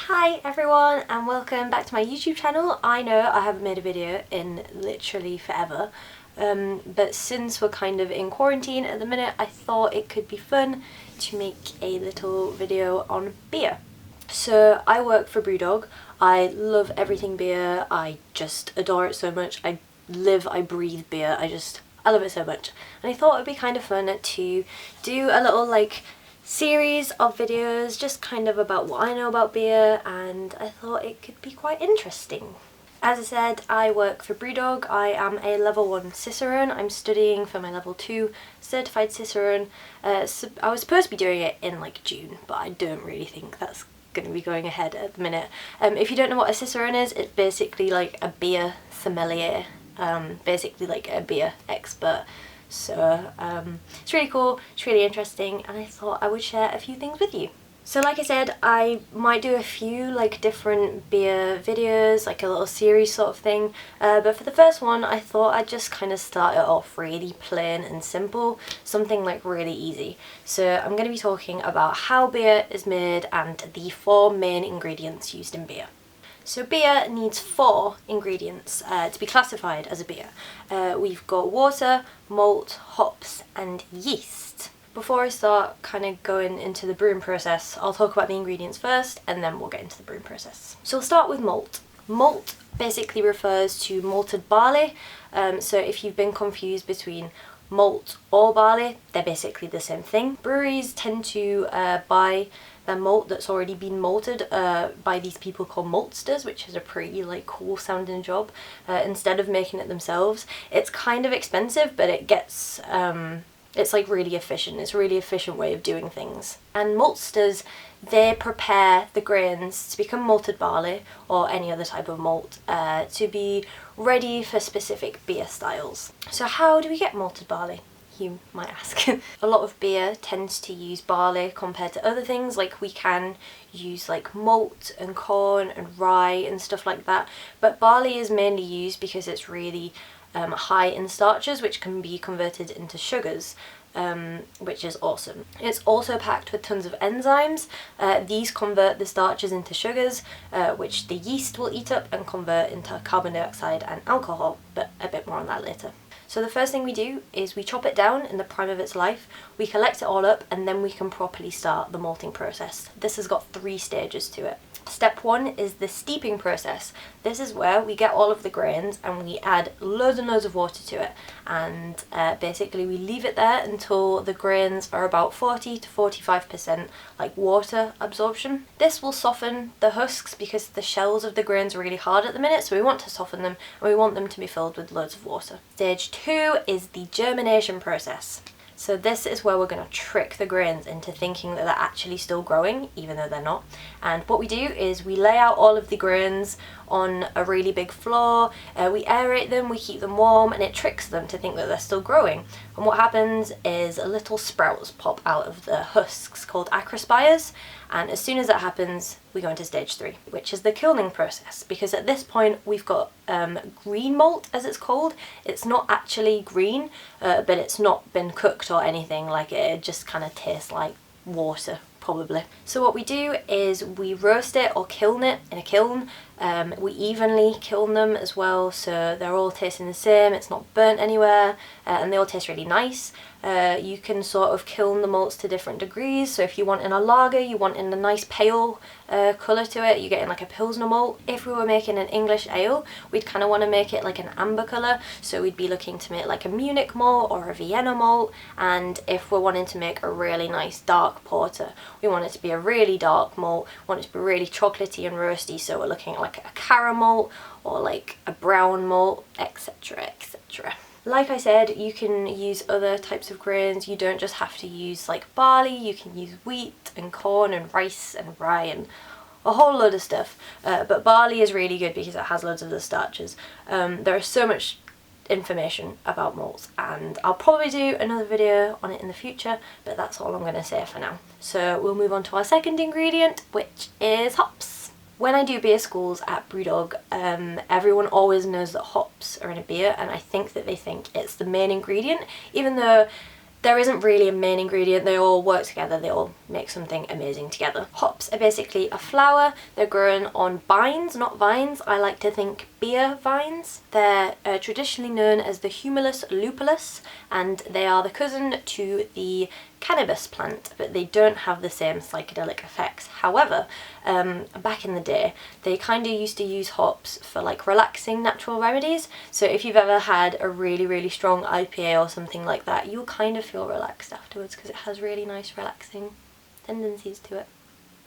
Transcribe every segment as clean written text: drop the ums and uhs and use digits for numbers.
Hi everyone and welcome back to my YouTube channel. I know I haven't made a video in literally forever, but since we're kind of in quarantine at the minute, I thought it could be fun to make a little video on beer. So I work for Brewdog. I love everything beer. I just adore it so much. I breathe beer. I love it so much. And I thought it would be kind of fun to do a little series of videos just kind of about what I know about beer, and I thought it could be quite interesting. As I said, I work for Brewdog. I am a level 1 Cicerone. I'm studying for my level 2 certified Cicerone. So I was supposed to be doing it in June, but I don't really think that's going to be going ahead at the minute. If you don't know what a Cicerone is, it's basically like a beer sommelier, basically like a beer expert. So it's really cool, it's really interesting, and I thought I would share a few things with you. So like I said, I might do a few different beer videos, like a little series sort of thing, but for the first one I thought I'd just kind of start it off really plain and simple, something really easy. So I'm going to be talking about how beer is made and the 4 main ingredients used in beer. So beer needs 4 ingredients to be classified as a beer. We've got water, malt, hops and yeast. Before I start kind of going into the brewing process, I'll talk about the ingredients first and then we'll get into the brewing process. So we'll start with malt. Malt basically refers to malted barley, so if you've been confused between malt or barley, they're basically the same thing. Breweries tend to buy their malt that's already been malted by these people called maltsters, which is a pretty cool sounding job, instead of making it themselves. It's kind of expensive, but it gets it's really efficient. It's a really efficient way of doing things. And maltsters, they prepare the grains to become malted barley or any other type of malt to be ready for specific beer styles. So how do we get malted barley, you might ask? A lot of beer tends to use barley compared to other things. We can use malt and corn and rye and stuff like that, but barley is mainly used because it's really high in starches, which can be converted into sugars, which is awesome. It's also packed with tons of enzymes. These convert the starches into sugars, which the yeast will eat up and convert into carbon dioxide and alcohol, but a bit more on that later. So the first thing we do is we chop it down in the prime of its life, we collect it all up, and then we can properly start the malting process. This has got 3 stages to it. Step 1 is the steeping process. This is where we get all of the grains and we add loads and loads of water to it, and basically we leave it there until the grains are about 40 to 45% water absorption. This will soften the husks because the shells of the grains are really hard at the minute, so we want to soften them and we want them to be filled with loads of water. Stage 2 is the germination process. So this is where we're going to trick the grains into thinking that they're actually still growing, even though they're not. And what we do is we lay out all of the grains on a really big floor, we aerate them, we keep them warm, and it tricks them to think that they're still growing. And what happens is little sprouts pop out of the husks called acrospires, and as soon as that happens, we go into stage 3, which is the kilning process, because at this point we've got green malt, as it's called. It's not actually green, but it's not been cooked or anything. It just kind of tastes like water, probably. So what we do is we roast it or kiln it in a kiln. We evenly kiln them as well, so they're all tasting the same, it's not burnt anywhere, and they all taste really nice. You can sort of kiln the malts to different degrees, so if you want in a lager, you want in a nice pale colour to it, you get in a Pilsner malt. If we were making an English ale, we'd kind of want to make it an amber colour, so we'd be looking to make a Munich malt or a Vienna malt. And if we're wanting to make a really nice dark porter, we want it to be a really dark malt, want it to be really chocolatey and roasty, so we're looking at a caramel or a brown malt, etc, etc. Like I said, you can use other types of grains. You don't just have to use barley, you can use wheat and corn and rice and rye and a whole load of stuff, but barley is really good because it has loads of the starches. There is so much information about malts, and I'll probably do another video on it in the future, but that's all I'm going to say for now. So we'll move on to our second ingredient, which is hops. When I do beer schools at Brewdog, everyone always knows that hops are in a beer, and I think that they think it's the main ingredient, even though There isn't really a main ingredient, they all work together, they all make something amazing together. Hops are basically a flower, they're grown on vines, not vines. I like to think beer vines. They're traditionally known as the Humulus lupulus, and they are the cousin to the cannabis plant, but they don't have the same psychedelic effects. However, back in the day, they kind of used to use hops for like relaxing natural remedies. So if you've ever had a really strong IPA or something like that, you'll kind of feel relaxed afterwards because it has really nice relaxing tendencies to it.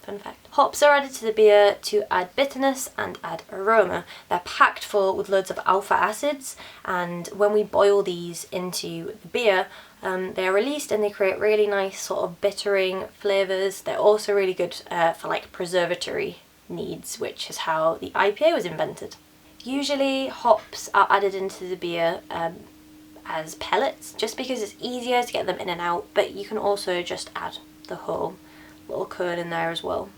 Fun fact. Hops are added to the beer to add bitterness and add aroma. They're packed full with loads of alpha acids, and when we boil these into the beer, they are released and they create really nice sort of bittering flavours. They're also really good for like preservatory needs, which is how the IPA was invented. Usually hops are added into the beer as pellets, just because it's easier to get them in and out, but you can also just add the whole little kernel in there as well.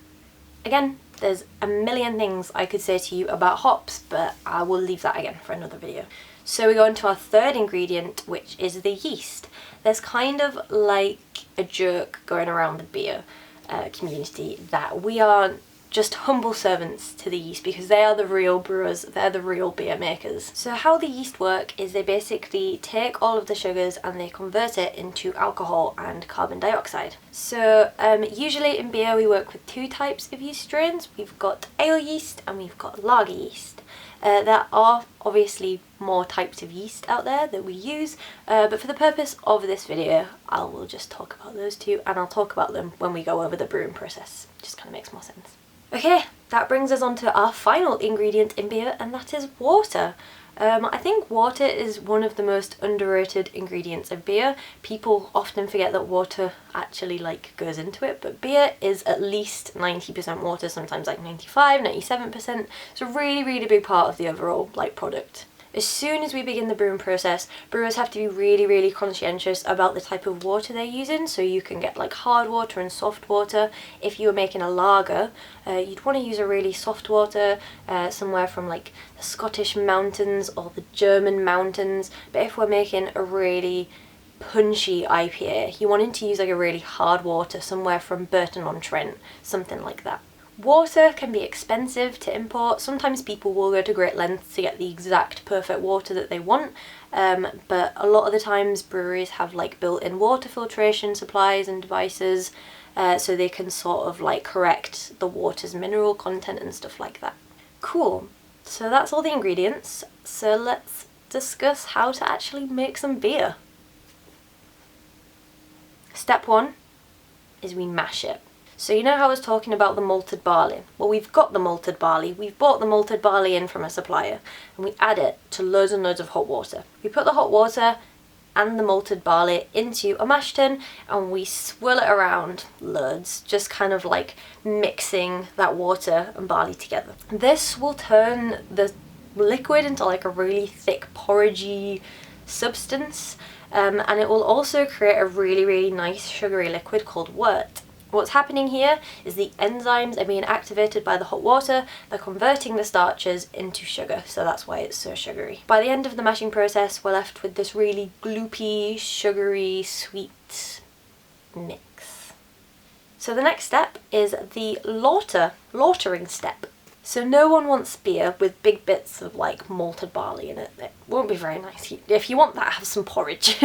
Again, there's a million things I could say to you about hops, but I will leave that again for another video. So we go on to our third ingredient, which is the yeast. There's kind of like a joke going around the beer community that we are just humble servants to the yeast because they are the real brewers, they're the real beer makers. So how the yeast work is they basically take all of the sugars and they convert it into alcohol and carbon dioxide. So usually in beer we work with two types of yeast strains. We've got ale yeast and we've got lager yeast. There are obviously more types of yeast out there that we use, but for the purpose of this video I will just talk about those two, and I'll talk about them when we go over the brewing process. Just kind of makes more sense. Okay, that brings us on to our final ingredient in beer, and that is water. I think water is one of the most underrated ingredients of beer. People often forget that water actually like goes into it, but beer is at least 90% water, sometimes like 95, 97%. It's a really big part of the overall like product. As soon as we begin the brewing process, brewers have to be really conscientious about the type of water they're using. So you can get like hard water and soft water. If you were making a lager, you'd want to use a really soft water, somewhere from like the Scottish mountains or the German mountains. But if we're making a really punchy IPA, you wanted to use like a really hard water, somewhere from Burton-on-Trent, something like that. Water can be expensive to import. Sometimes people will go to great lengths to get the exact perfect water that they want, but a lot of the times breweries have like built-in water filtration supplies and devices, so they can sort of like correct the water's mineral content and stuff like that. Cool, so that's all the ingredients, so let's discuss how to actually make some beer. Step one is we mash it. So you know how I was talking about the malted barley? Well, we've got the malted barley, we've bought the malted barley in from a supplier, and we add it to loads and loads of hot water. We put the hot water and the malted barley into a mash tun and we swirl it around loads, just kind of like mixing that water and barley together. This will turn the liquid into like a really thick porridgey substance, and it will also create a really nice sugary liquid called wort. What's happening here is the enzymes are being activated by the hot water, they're converting the starches into sugar, so that's why it's so sugary. By the end of the mashing process, we're left with this really gloopy, sugary, sweet mix. So the next step is the lautering step. So no one wants beer with big bits of like malted barley in it. It won't be very nice. If you want that, have some porridge.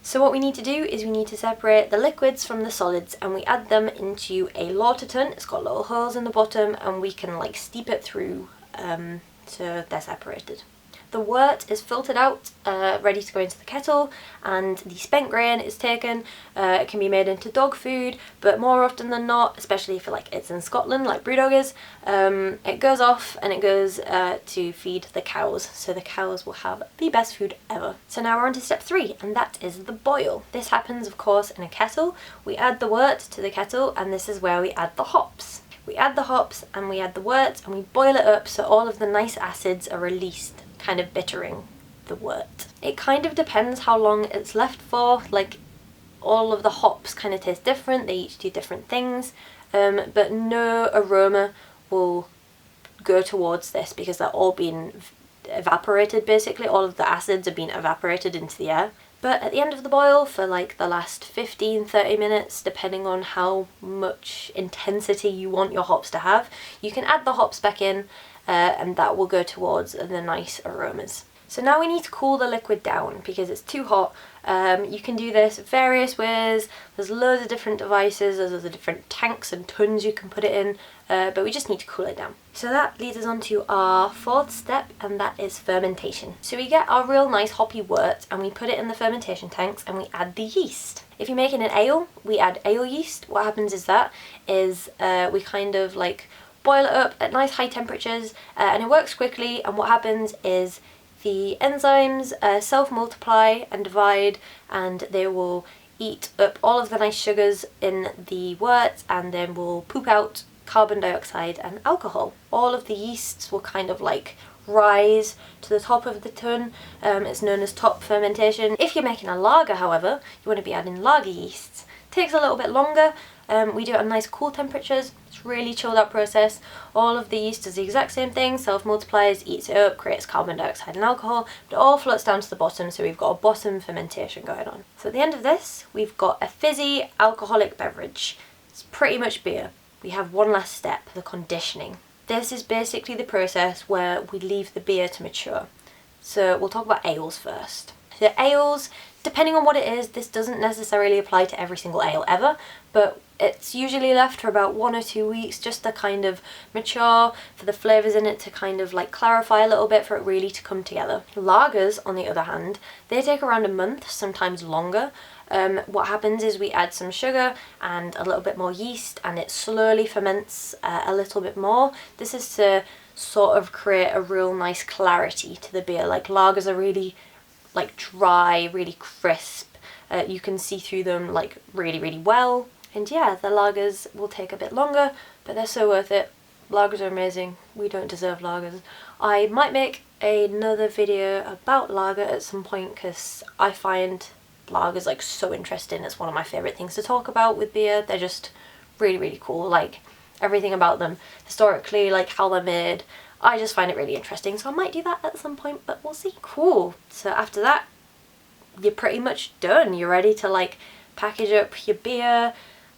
So what we need to do is we need to separate the liquids from the solids, and we add them into a lauter tun. It's got little holes in the bottom and we can like steep it through so they're separated. The wort is filtered out, ready to go into the kettle, and the spent grain is taken. It can be made into dog food, but more often than not, especially if it's in Scotland like Brewdog is, it goes off and it goes to feed the cows, so the cows will have the best food ever. So now we're on to step 3, and that is the boil. This happens of course in a kettle. We add the wort to the kettle, and this is where we add the hops. We add the hops and we add the wort and we boil it up so all of the nice acids are released, kind of bittering the wort. It kind of depends how long it's left for, like all of the hops kind of taste different, they each do different things, but no aroma will go towards this because they're all being evaporated basically, all of the acids are being evaporated into the air. But at the end of the boil, for like the last 15-30 minutes, depending on how much intensity you want your hops to have, you can add the hops back in and that will go towards the nice aromas. So now we need to cool the liquid down because it's too hot. You can do this various ways. There's loads of different devices, there's the different tanks and tons you can put it in, but we just need to cool it down. So that leads us on to our fourth step, and that is fermentation. So we get our real nice hoppy wort and we put it in the fermentation tanks and we add the yeast. If you're making an ale, we add ale yeast. What happens is we kind of like boil it up at nice high temperatures and it works quickly, and what happens is the enzymes self-multiply and divide, and they will eat up all of the nice sugars in the wort and then will poop out carbon dioxide and alcohol. All of the yeasts will kind of like rise to the top of the tun. It's known as top fermentation. If you're making a lager, however, you want to be adding lager yeasts. Takes a little bit longer. We do it at nice cool temperatures. It's a really chilled out process. All of the yeast does the exact same thing, self-multiplies, eats it up, creates carbon dioxide and alcohol, but it all floats down to the bottom, so we've got a bottom fermentation going on. So at the end of this, we've got a fizzy alcoholic beverage. It's pretty much beer. We have one last step, the conditioning. This is basically the process where we leave the beer to mature. So we'll talk about ales first. So ales, depending on what it is, this doesn't necessarily apply to every single ale ever, but it's usually left for about 1 or 2 weeks just to kind of mature, for the flavours in it to kind of like clarify a little bit, for it really to come together. Lagers, on the other hand, they take around a month, sometimes longer. What happens is we add some sugar and a little bit more yeast and it slowly ferments a little bit more. This is to sort of create a real nice clarity to the beer. Like lagers are really like dry, really crisp. You can see through them like really well. And yeah, the lagers will take a bit longer, but they're so worth it. Lagers are amazing. We don't deserve lagers. I might make another video about lager at some point because I find lagers like so interesting. It's one of my favourite things to talk about with beer. They're just really cool. Like everything about them historically, like how they're made. I just find it really interesting, so I might do that at some point, but we'll see. Cool. So after that, you're pretty much done. You're ready to like package up your beer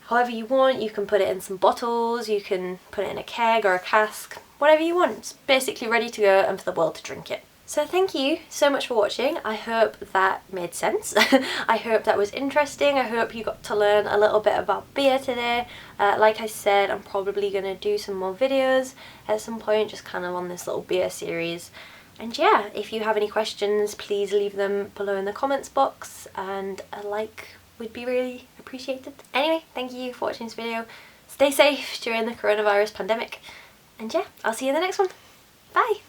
however you want. You can put it in some bottles, you can put it in a keg or a cask, whatever you want. It's basically ready to go and for the world to drink it. So thank you so much for watching. I hope that made sense. I hope that was interesting. I hope you got to learn a little bit about beer today. Like I said, I'm probably going to do some more videos at some point, just kind of on this little beer series. And yeah, if you have any questions, please leave them below in the comments box, and a like would be really appreciated. Anyway, thank you for watching this video. Stay safe during the coronavirus pandemic. And yeah, I'll see you in the next one. Bye!